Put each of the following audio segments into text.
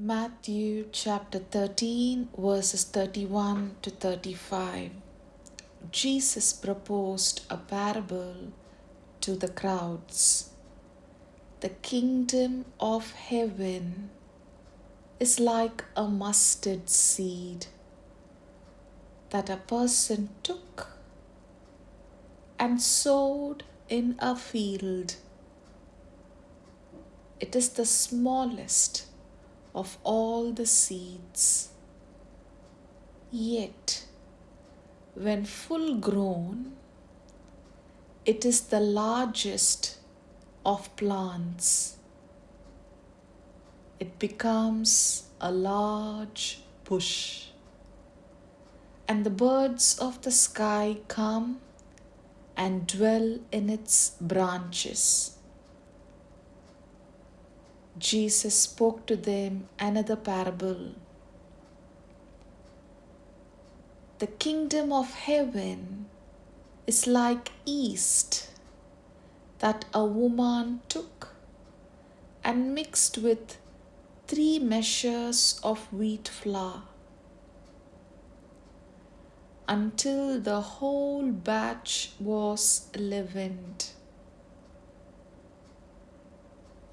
Matthew chapter 13, verses 31 to 35. Jesus proposed a parable to the crowds. The kingdom of heaven is like a mustard seed that a person took and sowed in a field. It is the smallest of all the seeds. Yet, when full grown, it is the largest of plants. It becomes a large bush, and the birds of the sky come and dwell in its branches. Jesus spoke to them another parable. The kingdom of heaven is like yeast that a woman took and mixed with 3 measures of wheat flour until the whole batch was leavened.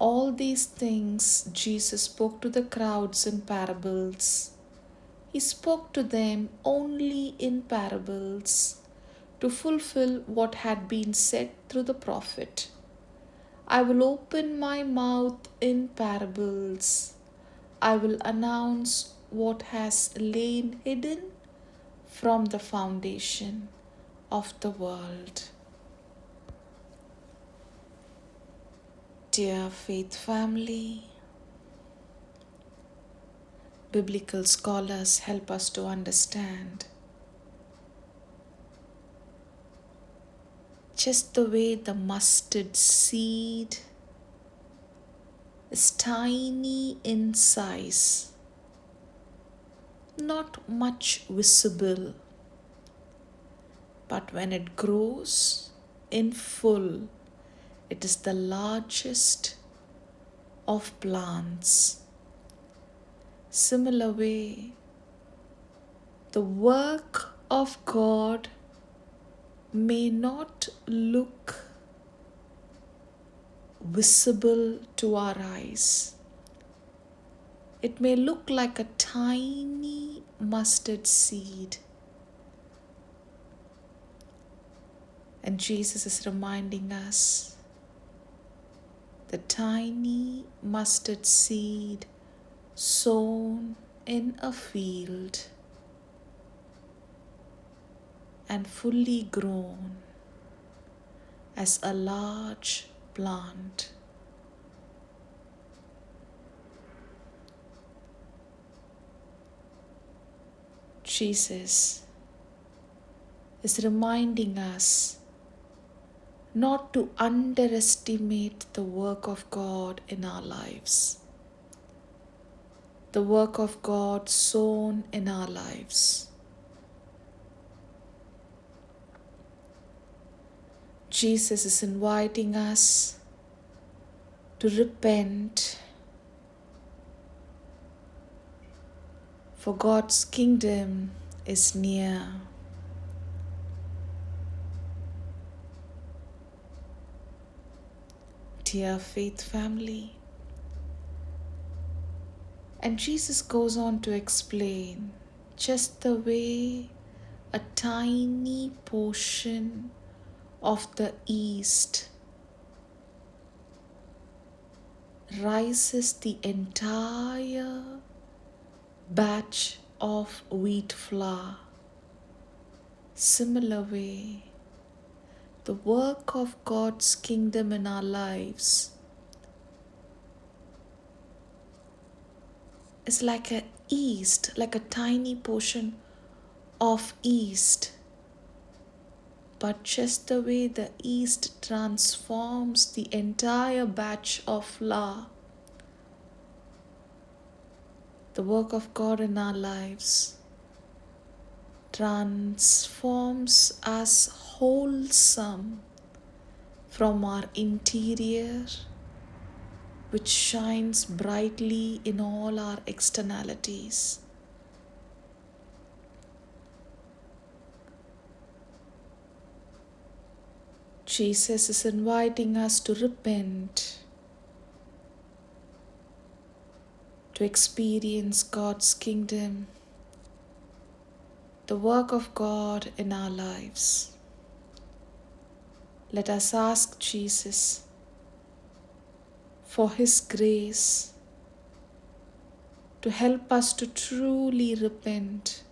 All these things Jesus spoke to the crowds in parables. He spoke to them only in parables to fulfill what had been said through the prophet. I will open my mouth in parables. I will announce what has lain hidden from the foundation of the world. Dear Faith family, biblical scholars help us to understand just the way the mustard seed is tiny in size, not much visible, but when it grows in full, it is the largest of plants. Similar way, the work of God may not look visible to our eyes. It may look like a tiny mustard seed. And Jesus is reminding us the tiny mustard seed sown in a field and fully grown as a large plant. Jesus is reminding us not to underestimate the work of God in our lives, the work of God sown in our lives. Jesus is inviting us to repent, for God's kingdom is near. Dear Faith family, and Jesus goes on to explain just the way a tiny portion of the yeast rises the entire batch of wheat flour. Similar way, the work of God's kingdom in our lives is like a yeast, like a tiny portion of yeast. But just the way the yeast transforms the entire batch of flour, the work of God in our lives transforms us wholesome from our interior which shines brightly in all our externalities. Jesus is inviting us to repent, to experience God's kingdom, the work of God in our lives. Let us ask Jesus for His grace to help us to truly repent,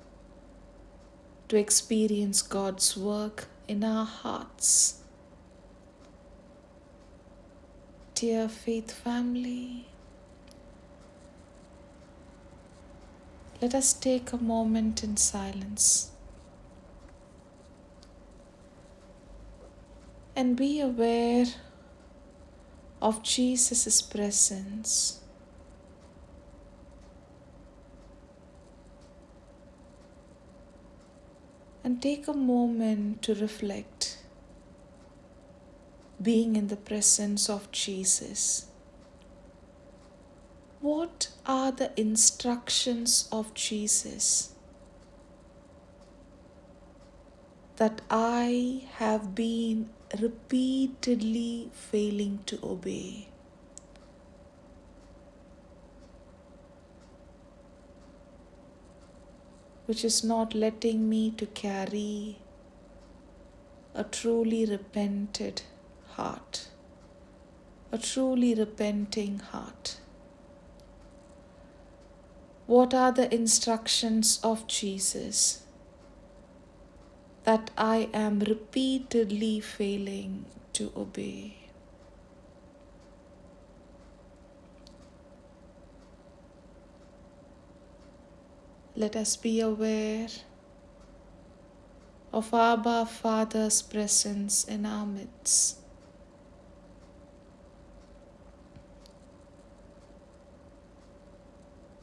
to experience God's work in our hearts. Dear Faith family, let us take a moment in silence and be aware of Jesus' presence. And take a moment to reflect, being in the presence of Jesus. What are the instructions of Jesus that I have been repeatedly failing to obey? Which is not letting me to carry a truly repented heart, a truly repenting heart. What are the instructions of Jesus that I am repeatedly failing to obey? Let us be aware of Abba Father's presence in our midst.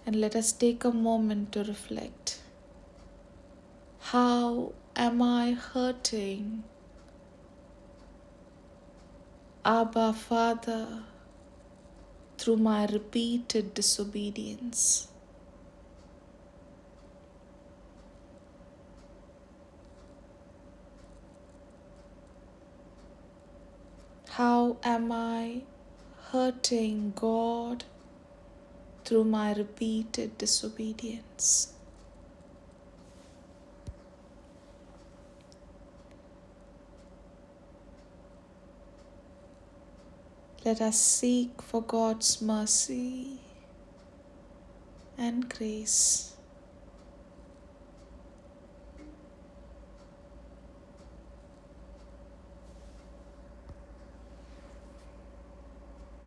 And let us take a moment to reflect. How am I hurting Abba Father through my repeated disobedience? How am I hurting God through my repeated disobedience? Let us seek for God's mercy and grace.